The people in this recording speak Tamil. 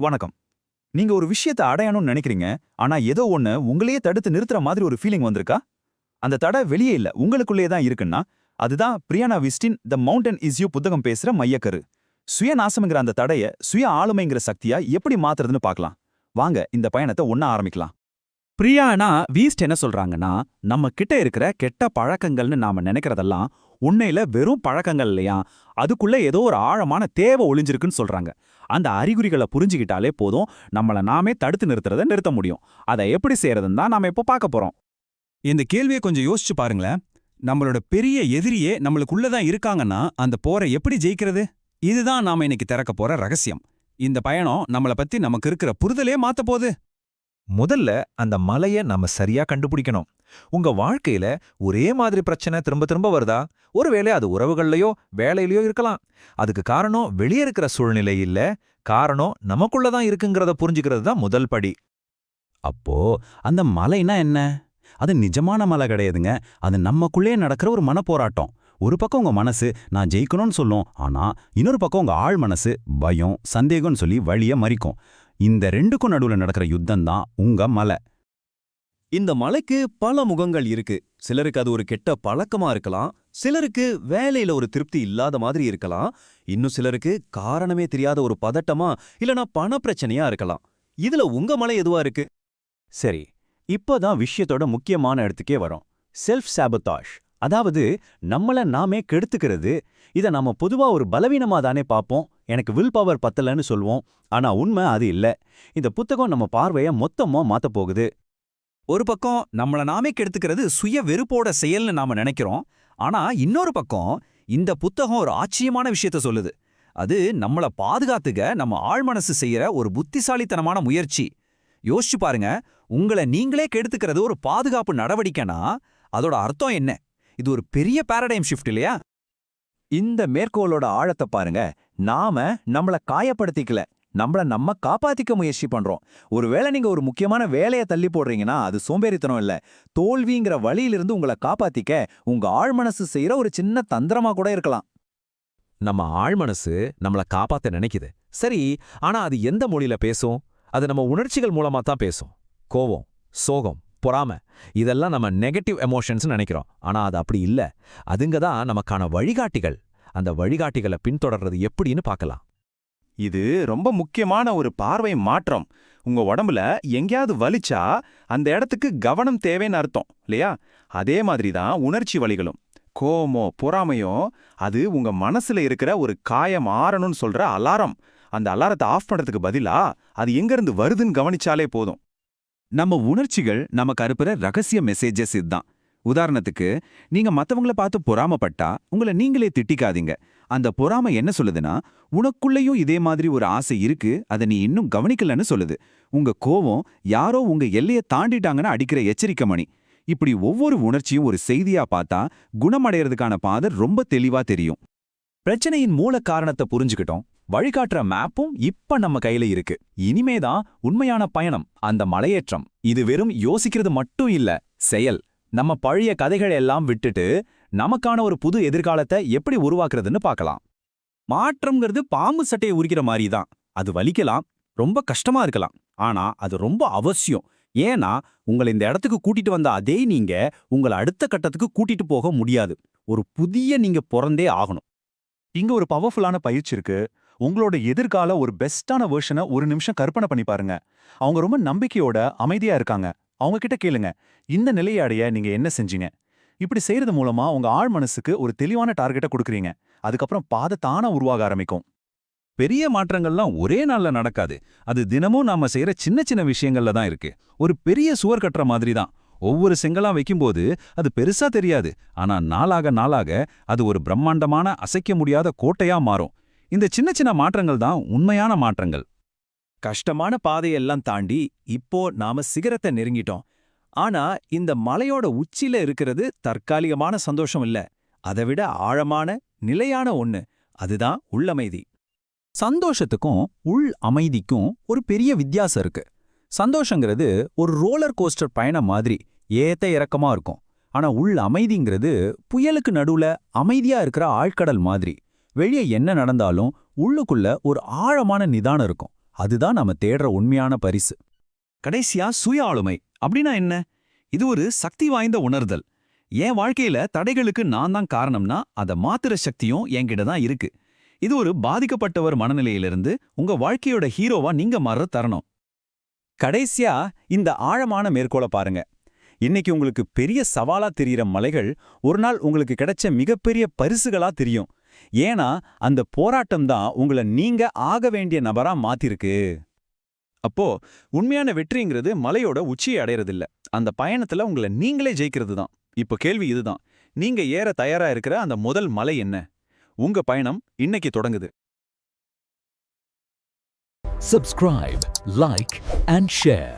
வணக்கம். நீங்க ஒரு விஷயத்த அடையணும்னு நினைக்கிறீங்க, ஆனா ஏதோ ஒண்ணு உங்களையே தடுத்து நிறுத்துற மாதிரி ஒரு ஃபீலிங் வந்திருக்கா? அந்த தடை வெளியே இல்ல, உங்களுக்குள்ளேயே தான் இருக்குன்னா, அதுதான் பிரியானா விஸ்டின் தி மவுண்டன் இஸ் யூ புத்தகம் பேசுற மையக்கரு. சுயநாசம்ங்கிற அந்த தடைய சுய ஆளுமைங்கிற சக்தியா எப்படி மாத்துறதுன்னு பார்க்கலாம். வாங்க இந்த பயணத்தை ஒண்ணா ஆரம்பிக்கலாம். பிரியானா வீஸ்ட் என்ன சொல்றாங்கன்னா, நம்ம கிட்ட இருக்கிற கெட்ட பழக்கங்கள்னு நாம நினைக்கிறதெல்லாம் உண்மையில வெறும் பழக்கங்கள் இல்லையா, அதுக்குள்ள ஏதோ ஒரு ஆழமான தேவை ஒளிஞ்சிருக்குன்னு சொல்றாங்க. அந்த அறிகுறிகளை புரிஞ்சுக்கிட்டாலே போதும், நம்மள நாமே தடுத்து நிறுத்துறதை நிறுத்த முடியும். அதை எப்படி செய்யறதுன்னு தான் நாம இப்போ பார்க்க போறோம். இந்த கேள்வியை கொஞ்சம் யோசிச்சு பாருங்களேன். நம்மளோட பெரிய எதிரியே நம்மளுக்குள்ளதான் இருக்காங்கன்னா அந்த போரை எப்படி ஜெயிக்கிறது? இதுதான் நாம இன்னைக்கு திறக்க போற ரகசியம். இந்த பயணம் நம்மள பத்தி நமக்கு இருக்கிற புரிதலே மாத்த போகுது. முதல்ல அந்த மலைய நாம சரியா கண்டுபிடிக்கணும். உங்க வாழ்க்கையில ஒரே மாதிரி பிரச்சனை திரும்ப திரும்ப வருதா? ஒருவேளை அது உறவுகள்லயோ வேலையிலயோ இருக்கலாம். அதுக்கு காரணம் வெளியே இருக்கிற சூழ்நிலை இல்ல, காரணம் நமக்குள்ளதான் இருக்குங்கிறத புரிஞ்சுக்கிறது தான் முதல் படி. அப்போ அந்த மலைனா என்ன? அது நிஜமான மலை கிடையாதுங்க. அது நமக்குள்ளே நடக்கிற ஒரு மனப்போராட்டம். ஒரு பக்கம் உங்க மனசு நான் ஜெயிக்கணும்னு சொல்லும், ஆனா இன்னொரு பக்கம் உங்க ஆழ் மனசு பயம் சந்தேகம்னு சொல்லி வழிய மறிக்கும். இந்த ரெண்டுக்கும் நடுவுல நடக்கிற யுத்தம் தான் உங்க மலை. இந்த மலைக்கு பல முகங்கள் இருக்கு. சிலருக்கு அது ஒரு கெட்ட பழக்கமா இருக்கலாம், சிலருக்கு வேலையில ஒரு திருப்தி இல்லாத மாதிரி இருக்கலாம், இன்னும் சிலருக்கு காரணமே தெரியாத ஒரு பதட்டமா இல்லனா பண பிரச்சனையா இருக்கலாம். இதுல உங்க மலை எதுவா இருக்கு? சரி, இப்போதான் விஷயத்தோட முக்கியமான இடத்துக்கே வரோம். செல்ஃப் சாபோட்டாஜ், அதாவது நம்மள நாமே கெடுத்துக்கிறது. இதை நம்ம பொதுவா ஒரு பலவீனமா தானே பார்ப்போம். எனக்கு வில் பவர் பத்தலன்னு சொல்வோம். ஆனா உண்மை அது இல்ல. இந்த புத்தகம் நம்ம பார்வையை மொத்தமா மாத்தப் போகுது. ஒரு பக்கம் நம்மள நாமே கெடுத்துக்கிறது சுய வெறுப்போட செயல்னு நாம நினைக்கிறோம். ஆனா இன்னொரு பக்கம் இந்த புத்தகம் ஒரு ஆச்சரியமான விஷயத்த சொல்லுது. அது நம்மள பாதுகாத்துக்க நம்ம ஆழ்மனசு செய்யற ஒரு புத்திசாலித்தனமான முயற்சி. யோசிச்சு பாருங்க, உங்களை நீங்களே கெடுத்துக்கிறது ஒரு பாதுகாப்பு நடவடிக்கைனா அதோட அர்த்தம் என்ன? இது ஒரு பெரிய பாரடைம் ஷிஃப்ட் இல்லையா? இந்த மேற்கோளோட ஆழத்தை பாருங்க. நாம நம்மள காயப்படுத்திக்கல, நம்மள நம்ம காப்பாத்திக்க முயற்சி பண்றோம். ஒருவேளை நீங்க ஒரு முக்கியமான வேலையை தள்ளி போடுறீங்கன்னா அது சோம்பேறித்தனம் இல்ல, தோல்விங்கிற வழியிலிருந்து உங்களை காப்பாத்திக்க உங்க ஆழ்மனசு செய்யற ஒரு சின்ன தந்திரமா கூட இருக்கலாம். நம்ம ஆழ்மனசு நம்மள காப்பாத்த நினைக்குது, சரி. ஆனா அது எந்த மொழியில பேசும்? அது நம்ம உணர்ச்சிகள் மூலமா தான் பேசும். கோவம், சோகம், பொறாமை, இதெல்லாம் நம்ம நெகட்டிவ் எமோஷன்ஸ் நினைக்கிறோம். ஆனா அது அப்படி இல்ல. அதுங்க தான் நமக்கான வழிகாட்டிகள். அந்த வழிகாட்டிகளை பின்தொடர்றது எப்படின்னு பார்க்கலாம். இது ரொம்ப முக்கியமான ஒரு பார்வை மாற்றம். உங்க உடம்புல எங்கேயாவது வலிச்சா அந்த இடத்துக்கு கவனம் தேவைன்னு அர்த்தம் இல்லையா? அதே மாதிரி தான் உணர்ச்சி வலிகளும். கோவமோ பொறாமையோ அது உங்க மனசுல இருக்கிற ஒரு காயம் ஆறணும்னு சொல்ற அலாரம். அந்த அலாரத்தை ஆஃப் பண்றதுக்கு பதிலா அது எங்கிருந்து வருதுன்னு கவனிச்சாலே போதும். நம்ம உணர்ச்சிகள் நமக்கு அனுப்புற ரகசிய மெசேஜஸ் இதுதான். உதாரணத்துக்கு, நீங்க மத்தவங்கள பார்த்து பொறாமப்பட்டா உங்களை நீங்களே திட்டிக்காதீங்க. அந்த பொறாமை என்ன சொல்லுதுன்னா, உனக்குள்ளேயும் இதே மாதிரி ஒரு ஆசை இருக்கு, அதை நீ இன்னும் கவனிக்கலன்னு சொல்லுது. உங்க கோவம் யாரோ உங்க எல்லையை தாண்டிட்டாங்கன்னு அடிக்கிற எச்சரிக்கை மணி. இப்படி ஒவ்வொரு உணர்ச்சியும் ஒரு செய்தியா பார்த்தா குணமடைறதுக்கான பாதை ரொம்ப தெளிவா தெரியும். பிரச்சனையின் மூல காரணத்தை புரிஞ்சுக்கிட்டோம். வழிகாட்டுற மேப்பும் இப்ப நம்ம கையில இருக்கு. இனிமேதான் உண்மையான பயணம், அந்த மலையேற்றம். இது வெறும் யோசிக்கிறது மட்டும் இல்ல, செயல். நம்ம பழைய கதைகள் எல்லாம் விட்டுட்டு நமக்கான ஒரு புது எதிர்காலத்தை எப்படி உருவாக்குறதுன்னு பார்க்கலாம். மாற்றம்ங்கிறது பாம்பு சட்டையை உரிக்கிற மாதிரி தான். அது வலிக்கலாம், ரொம்ப கஷ்டமா இருக்கலாம், ஆனா அது ரொம்ப அவசியம். ஏன்னா உங்களை இந்த இடத்துக்கு கூட்டிட்டு வந்த அதே நீங்க உங்களை அடுத்த கட்டத்துக்கு கூட்டிட்டு போக முடியாது. ஒரு புதிய நீங்க பிறந்தே ஆகணும். இங்க ஒரு பவர்ஃபுல்லான பயிற்சி இருக்கு. உங்களோட எதிர்கால ஒரு பெஸ்டான வெர்ஷனை ஒரு நிமிஷம் கற்பனை பண்ணி பாருங்க. அவங்க ரொம்ப நம்பிக்கையோட அமைதியா இருக்காங்க. அவங்க கிட்ட கேளுங்க, இந்த நிலையை அடைய நீங்க என்ன செஞ்சீங்க? இப்படி செய்யறது மூலமா உங்க ஆழ் மனசுக்கு ஒரு தெளிவான டார்கெட்டை கொடுக்குறீங்க. அதுக்கப்புறம் பாதை தானா உருவாக ஆரம்பிக்கும். பெரிய மாற்றங்கள்லாம் ஒரே நாள்ல நடக்காது. அது தினமும் நாம செய்யற சின்ன சின்ன விஷயங்கள்ல தான் இருக்கு. ஒரு பெரிய சுவர் கட்டுற மாதிரி தான். ஒவ்வொரு செங்கலா வைக்கும்போது அது பெருசா தெரியாது, ஆனா நாளாக நாளாக அது ஒரு பிரம்மாண்டமான அசைக்க முடியாத கோட்டையா மாறும். இந்த சின்ன சின்ன மாற்றங்கள் தான் உண்மையான மாற்றங்கள். கஷ்டமான பாதையெல்லாம் தாண்டி இப்போ நாம சிகரத்தை நெருங்கிட்டோம். ஆனா இந்த மலையோட உச்சியில இருக்கிறது தற்காலிகமான சந்தோஷம் இல்ல, அதை விட ஆழமான நிலையான ஒண்ணு. அதுதான் உள்ளமைதி. சந்தோஷத்துக்கும் உள் அமைதிக்கும் ஒரு பெரிய வித்தியாசம் இருக்கு. சந்தோஷங்கிறது ஒரு ரோலர் கோஸ்டர் பயணம் மாதிரி ஏத்த இறக்கமா இருக்கும். ஆனா உள் அமைதிங்கிறது புயலுக்கு நடுவுல அமைதியா இருக்கிற ஆழ்கடல் மாதிரி. வெளியே என்ன நடந்தாலும் உள்ளுக்குள்ள ஒரு ஆழமான நிதானம் இருக்கும். அதுதான் நாம தேடுற உண்மையான பரிசு. கடைசியா சுய ஆளுமை அப்படின்னா என்ன? இது ஒரு சக்தி வாய்ந்த உணர்தல். என் வாழ்க்கையில தடைகளுக்கு நான் தான் காரணம்னா அதை மாத்துற சக்தியும் என்கிட்ட தான் இருக்கு. இது ஒரு பாதிக்கப்பட்டவர் மனநிலையிலிருந்து உங்க வாழ்க்கையோட ஹீரோவா நீங்க மாறுற தருணம். கடைசியா இந்த ஆழமான மேற்கோளை பாருங்க. இன்னைக்கு உங்களுக்கு பெரிய சவாலா தெரியற மலைகள் ஒரு நாள் உங்களுக்கு கிடைச்ச மிகப்பெரிய பரிசுகளா தெரியும். ஏன்னா அந்த போராட்டம் தான் உங்களை நீங்க ஆக வேண்டிய நபரா மாத்திருக்கு. அப்போ உண்மையான வெற்றிங்கிறது மலையோட உச்சியை அடையறதில்ல, அந்த பயணத்துல உங்களை நீங்களே ஜெயிக்கிறது தான். இப்போ கேள்வி இதுதான், நீங்க ஏற தயாரா இருக்கிற அந்த முதல் மலை என்ன? உங்க பயணம் இன்னைக்கு தொடங்குது. Subscribe, like and share.